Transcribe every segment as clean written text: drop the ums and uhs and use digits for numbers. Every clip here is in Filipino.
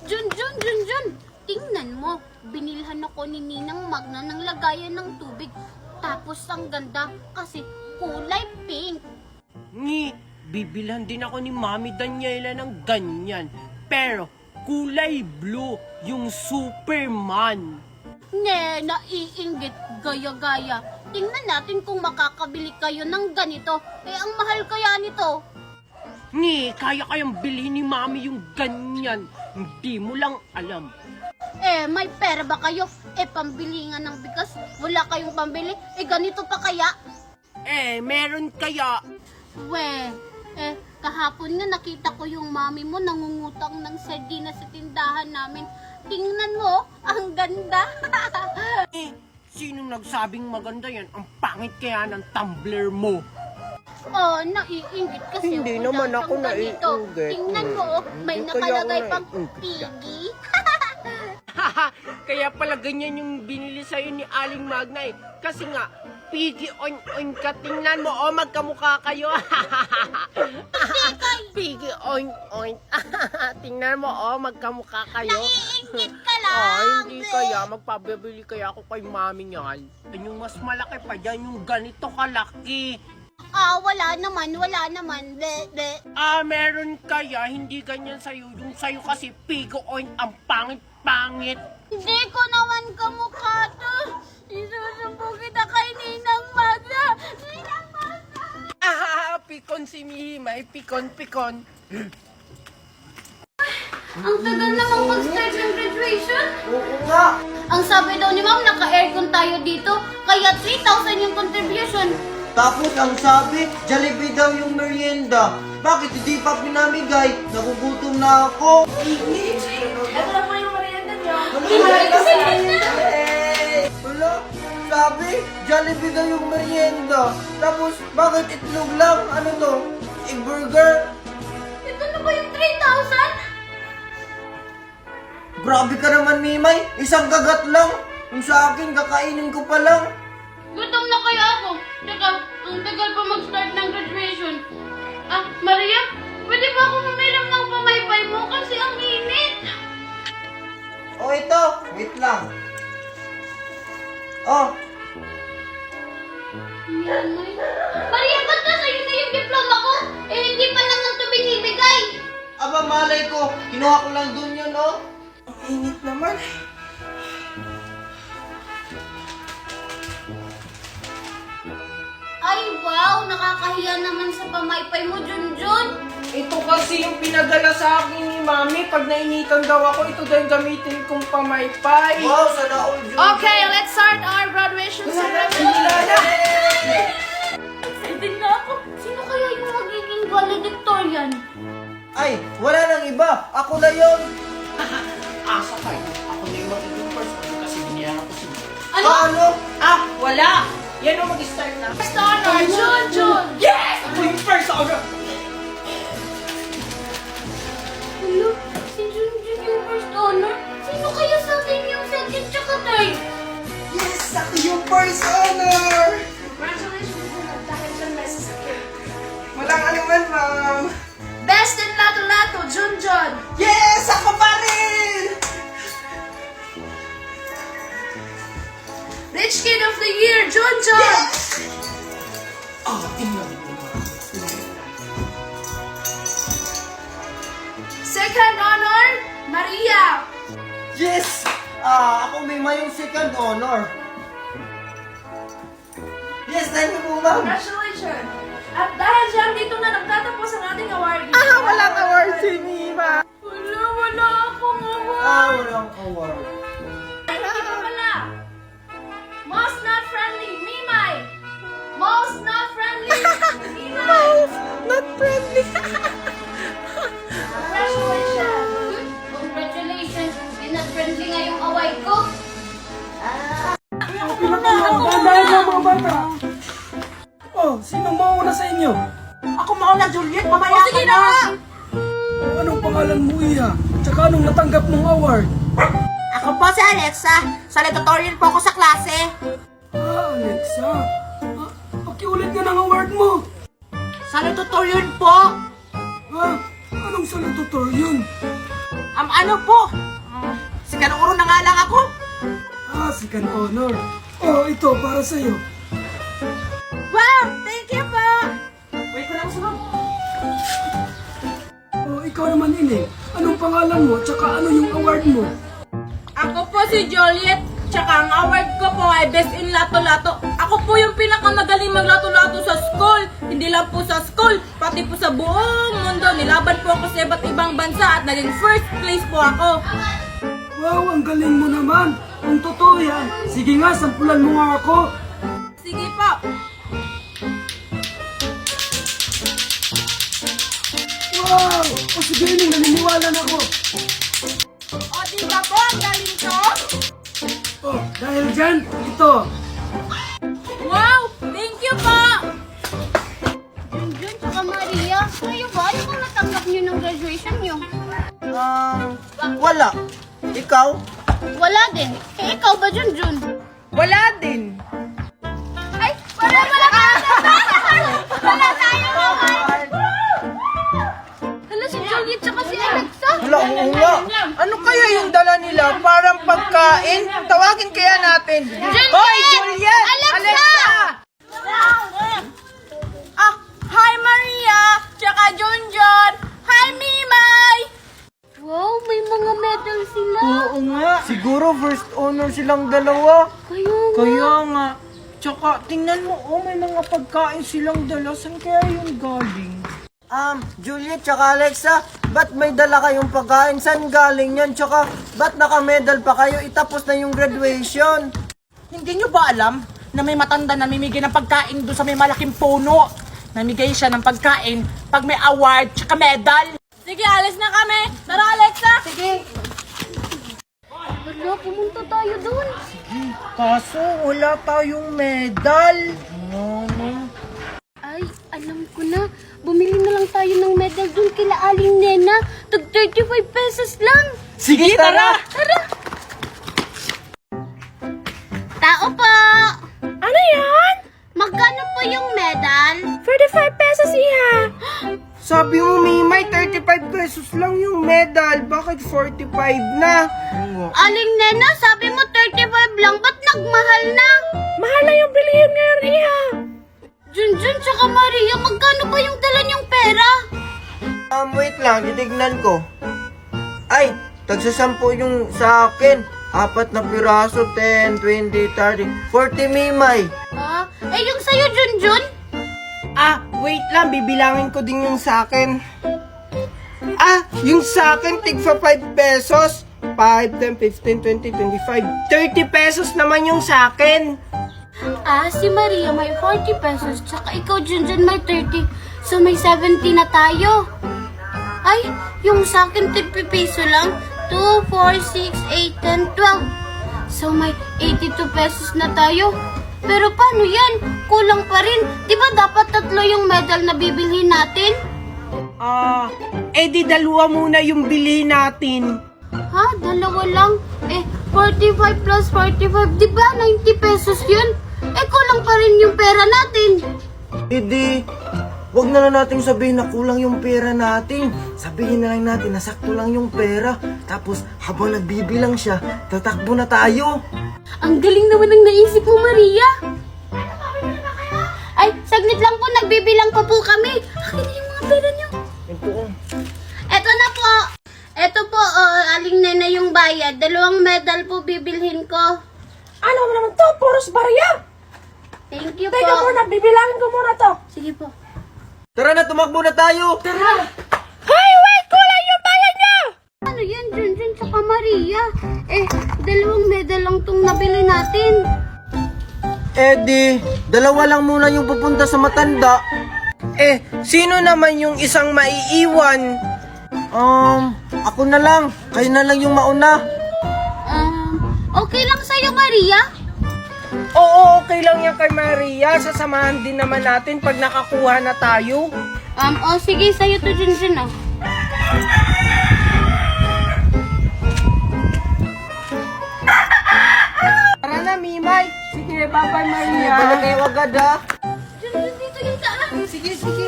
Junjun, tingnan mo. Binilhan ako ni Ninang Magna ng lagayan ng tubig. Tapos ang ganda kasi kulay pink. Bibilhan din ako ni Mami Daniela ng ganyan. Pero kulay blue, yung Superman. Naiinggit, gaya-gaya. Tingnan natin kung makakabili kayo ng ganito. Ang mahal kaya nito. Kaya kayang bilhin ni Mami yung ganyan. Hindi mo lang alam. May pera ba kayo? Pambili nga ng bigas. Wala kayong pambili. Ganito pa kaya? Meron kaya. Kahapon nga nakita ko yung mami mo nangungutang ng sardinas sa tindahan namin. Tingnan mo, ang ganda. Sinong nagsabing maganda yan? Ang pangit kaya ng tumbler mo. Naiinggit kasi Hindi wala naman siyang ako ganito. naiinggit. Tingnan mo, may Hindi kaya nakalagay ako pang naiinggit. piggy. Kaya pala ganyan yung binili sa'yo ni Aling Magna eh. Kasi nga, piggy oin ka. Tingnan mo, magkamukha kayo. Piggy oin. Tingnan mo, magkamukha kayo. Naiinggit ka lang. Hindi kaya. Magpabibili kaya ako kay Mami niyan. Yung mas malaki pa dyan, yung ganito kalaki. Wala naman. Meron kaya, hindi ganyan sa'yo. Yung sa'yo kasi piggy oin, ang pangit-pangit. Hindi ko naman kamukha to. Isusumbong kita kay Ninang Magna. Ninang Magna. Pikon si Mihimay. Pikon. Ang tagal namang mag-start ng graduation. Oo nga. Ang sabi daw ni Ma'am, naka-aircon tayo dito. Kaya 3,000 yung contribution. Tapos ang sabi, Jollibee daw yung merienda. Bakit hindi pa pinamigay? Nagugutom na ako. Ito na po yung merienda niyo. Wala. Sabi, Jollibee daw yung merienda. Tapos, bakit itlog lang? Ano to? Egg burger? Ito na ba yung 3,000? Grabe ka naman, Mimay. Isang kagat lang. Yung sa akin, kakainin ko pa lang. Gutom na kaya ako. Teka, ang tagal pa mag-start ng graduation. Maria, pwede ba ako mamiram ng pamaypay mo kasi ang init? Oh, ito. Wait lang. Oh, Maria, ba't nasa'yo na yung diploma ko? Hindi pa naman ito binibigay. aba malay ko. Kinuha ko lang dun yun, oh. Ang init naman. Ay, wow! Nakakahiya naman sa pamaypay mo, Junjun. Ito kasi yung pinadala sa akin ni Mami. Pag nainitan daw ako, ito daw yung gamitin kong pamaypay. Wow, sana all June. Okay, let's start our graduation ceremony. Excited na ako. Sino kaya yung magiging valedictorian? Ay, wala nang iba. Ako na yun. Asa kayo? Ako na yung magiging first kasi biniyan ako si Ano? Ano? Wala! Yan o mag-start na. First honor, Junjun. Yes! Ako yung first honor! Hello? Si Junjun yung first honor? Sino kaya sa atin yung second tsaka third? Yes, ako yung first honor. Congratulations, dahil dyan may sasakit. Walang anuman, ma'am. Best in Lato-Lato, Junjun. Yes, ako pa rin. Rich Kid of the Year, Junjun. Tingnan mo. Second honor, Maria. Yes. Ako may mayong second honor. Yes, thank you po, ma'am. Congratulations. At dahil dyan, dito na nagtatapos ang ating award. Walang award si Mima! Wala akong award. Walang award. Hindi pa pala. Most not friendly, Mimay. Most not friendly, Mimay. Not friendly! Congratulations. Congratulations. Not friendly nga yung award ko. Sino mauna sa inyo? Ako mauna, Juliet. Mamaya ka na. Anong pangalan mo, Iha? Tsaka anong natanggap mong award? Ako po si Alexa. Salutatorian po ako sa klase. Alexa. Pakiulit nga ng award mo. Salutatorian po. Anong salutatorian? Ano po? Second honor na nga lang ako. Second honor. Oh, ito, para sa'yo. Wow, thank you po. Wait ko lang sunod. Oh, ikaw naman, Ining. Anong pangalan mo, tsaka ano yung award mo? Ako po si Juliet, tsaka ang award ko po ay Best in Lato-Lato. Ako po yung pinakamagaling maglato-lato sa school. Hindi lang po sa school, pati po sa buong mundo. Nilaban po ako sa iba't ibang bansa at naging first place po ako. Wow, ang galing mo naman. Kung totoo yan, sige nga, sampulan mo nga ako. Sige po. Wow! O sige, Ining, naniniwala na ako. O diba po, ang galing ko? Oh, dahil dyan, ito. Wow, thank you po. Junjun, tsaka Maria, kayo ba? Ano bang natanggap niyo ng graduation niyo? Wala. Ikaw? Wala din. Eh, ikaw ba, Junjun? Wala din. Ay, wala ka! Wala tayo naman! Hala, si Juliet tsaka si Alexa. Wala, oo nga. Ano kaya yung dala nila? Parang pagkain? Tawagin kaya natin. Hoy, Juliet! Alexa! Hi Maria, tsaka Junjun. Hi Mimay. Wow, may mga medal sila. Oo nga. Siguro first honor silang dalawa. Kaya nga. Tsaka, tingnan mo, may mga pagkain silang dala. Saan kaya yung galing? Juliet tsaka Alexa, ba't may dala kayong pagkain? Saan galing yan? Tsaka, ba't naka-medal pa kayo? Itapos na yung graduation. Hindi nyo ba alam na may matanda na namimigay ng pagkain doon sa may malaking puno? Namigay siya ng pagkain pag may award tsaka medal. Sige, alis na kami. Tara Alexa. Sige. Hala, pumunta tayo doon. Kaso, wala tayong medal. Ay, alam ko na. Bumili na lang tayo ng medal doon kila Aling Nena. Tag 35 pesos lang. Sige, tara! Tao po! Ano yan? Magkano po yung medal? 35 pesos iha. Sabi mo, Mimay, 35 pesos lang yung medal. Bakit 45 na? Aling Nena, sabi mo 35 lang. Ba't nagmahal na? Mahal na yung bilihin ngayon iha. Junjun tsaka Maria, magkano ba yung dala niyong pera? Wait lang, titignan ko. Ay, tagsasampu yung sa akin. 4 na piraso, 10, 20, 30, 40 Mimay. Yung sa'yo, Junjun? Wait lang, bibilangin ko din yung sa akin. Yung sa akin, tigfa 5 pesos. 5, 10, 15, 20, 25, 30 pesos naman yung sa akin. Si Maria may 40 pesos, tsaka ikaw, Junjun, may 30. So, may 70 na tayo. Ay, yung sa akin, 50 peso lang. 2, 4, 6, 8, 10, 12. So, may 82 pesos na tayo. Pero paano yan? Kulang pa rin. Di ba dapat 3 yung medal na bibilhin natin? Di dalawa muna yung bilhin natin. Ha? 2 lang? 45 plus 45, di ba 90 pesos yun? Kulang pa rin yung pera natin. Hindi. Wag na lang natin sabihin na kulang yung pera natin. Sabihin na lang natin na sakto lang yung pera. Tapos habang nagbibilang siya, tatakbo na tayo. Ang galing naman ng naisip mo, Maria. Ay, saglit lang po, nagbibilang pa po kami. Akin na yung mga pera niyo. Eto na po. Eto po, Aling Nena yung bayad. 2 medal po bibilhin ko. Ano mo naman to? Puros barya. Thank you Teka po. muna, bibilangin ko muna to. Sige po. Tara na, tumakbo na tayo. Hoy, wait! Kulang yung bayad niya! Ano yan, Junjun tsaka Maria? 2 medal lang tong nabili natin. Di, 2 lang muna yung pupunta sa matanda. Sino naman yung isang maiiwan? Ako na lang. Kayo na lang yung mauna. Okay lang sa'yo, Maria? Oo, okay lang yan kay Maria. Sasamahan din naman natin pag nakakuha na tayo. Sige, sa'yo to, Junjun, Tara na, Mimay. Sige, bye-bye, Maria. Balik kayo agad, ha? Junjun, dito yung daan. Sige, sige.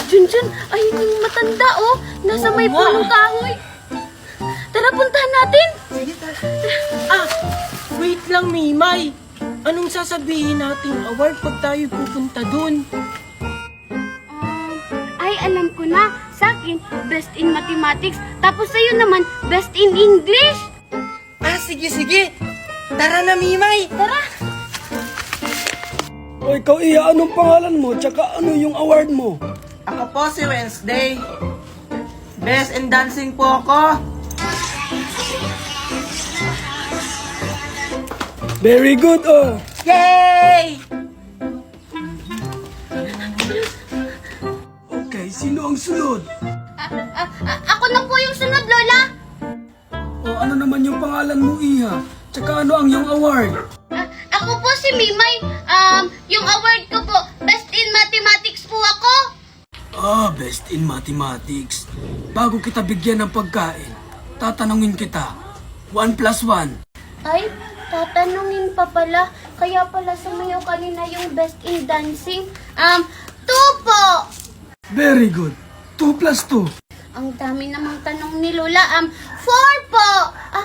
Junjun, ay, yung matanda, Nasa may punong kahoy. lang, Mimay. Anong sasabihin nating award pag tayo pupunta dun? Ay, alam ko na. Sa akin, best in mathematics. Tapos sa'yo naman, best in English. Sige. Tara na, Mimay. Tara. O ikaw, Iya, anong pangalan mo? Tsaka ano yung award mo? Ako po si Wednesday. Best in dancing po ako. Very good, oh. Yay! Okay, sino ang sunod? Ako na po yung sunod, Lola. O ano naman yung pangalan mo, Iha? Tsaka ano ang iyong award? Ako po si Mimay. Yung award ko po, best in mathematics po ako. Best in mathematics. Bago kita bigyan ng pagkain, tatanungin kita. 1 plus 1. Ay, tatanungin pa pala. Kaya pala sumayaw kanina yung best in dancing. 2 po. Very good. 2 plus 2. Ang dami namang tanong ni Lola. 4 po.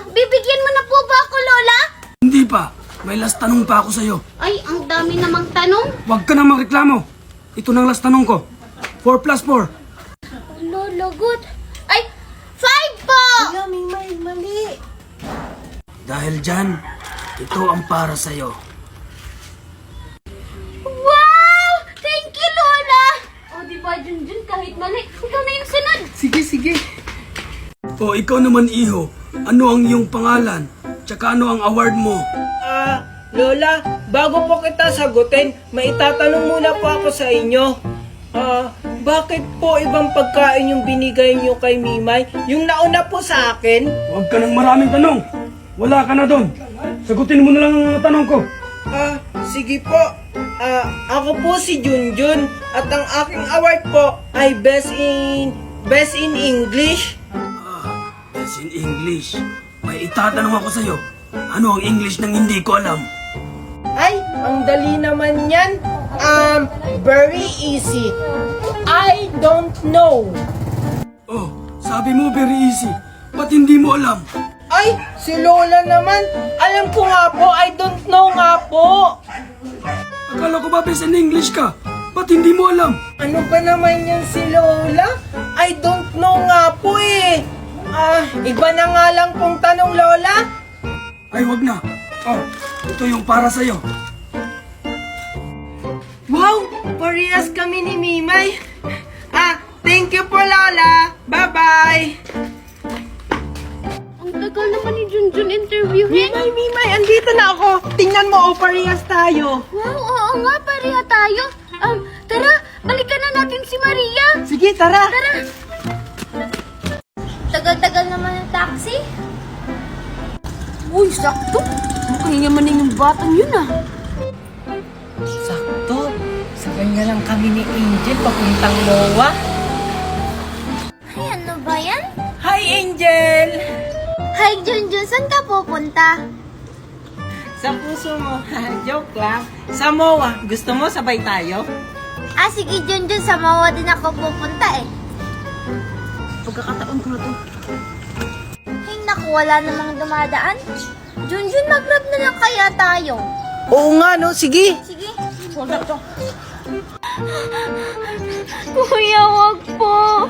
Bibigyan mo na po ba ako, Lola? Hindi pa. May last tanong pa ako sa'yo. Ay, ang dami namang tanong. Huwag ka na magreklamo. Ito nang last tanong ko. 4 plus 4. Lola, good. Ay, 5 po. Mimay, mali. Dahil dyan, ito ang para sa'yo. Wow! Thank you, Lola. O, di ba, Junjun, kahit mali, ikaw na yung sunod. Sige. O ikaw naman, Iho. Ano ang iyong pangalan? Tsaka ano ang award mo? Lola, bago po kita sagutin, may itatanong muna po ako sa inyo. Bakit po ibang pagkain yung binigay niyo kay Mimay? Yung nauna po sa akin? Huwag ka ng maraming tanong. Wala ka na doon. Sagutin mo na lang ang tanong ko. Sige po. Ako po si Junjun at ang aking award po ay Best in English. Best in English. May itatanong ako sa'yo. Ano ang English nang hindi ko alam? Ay, ang dali naman yan. Very easy. I don't know. Oh, sabi mo very easy. Ba't hindi mo alam? Ay, si Lola naman. Alam ko nga po, I don't know nga po. Akala ko ba best in English ka? Ba't hindi mo alam? Ano ba naman yan si Lola? I don't know nga po eh. Iba na nga lang pong tanong, Lola. Ay, wag na. Oh, ito yung para sa'yo. Wow, parehas kami ni Mimay. Thank you po, Lola. Bye-bye. Ang tagal naman ni Junjun interviewin. Mimay, andito na ako. Tingnan mo, parehas tayo. Wow, oo nga, pareha tayo. Tara, balikan na natin si Maria. Sige, tara. Tara. Tagal-tagal naman ng taxi. Uy, sakto. Mukhang yamanin yung batang yun Sakto. Sa kanya lang kami ni Angel papuntang MOA. Ay, ano ba yan? Hi, Angel. Hi, Junjun. Saan ka pupunta? Sa puso mo. Joke lang. Sa MOA, gusto mo sabay tayo? Sige, Junjun. Sa Mawa din ako pupunta eh. Pagkakataon ko na to. Ay, naku, wala namang dumadaan. Junjun, mag-grab na lang kaya tayo. Oo nga, no? Sige. Sige. Hold up to. Kuya, wag po.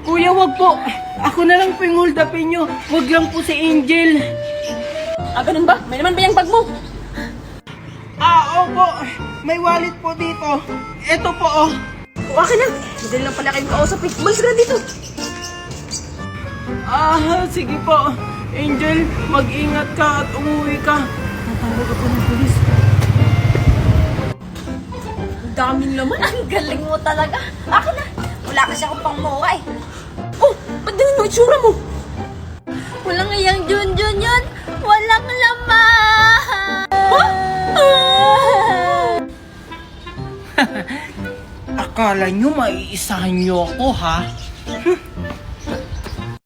Kuya, wag po. Ako na lang po yung hold upin nyo. Wag lang po si Angel. Ganun ba? May naman ba yung bag mo? Opo. May wallet po dito. Ito po, oh. Okay na. Madali lang pala kayong kausapin. Umalis ka na dito. Sige po. Angel, mag-ingat ka at umuwi ka. Tatawag ako ng pulis. Ang daming laman. Ang galing mo talaga. Akin na. Wala kasi akong pang MOA eh. Oh, ba't ganun yung itsura mo? Walang iyang Junjun yun. Walang laman. Akala nyo maiisahan nyo ako, ha?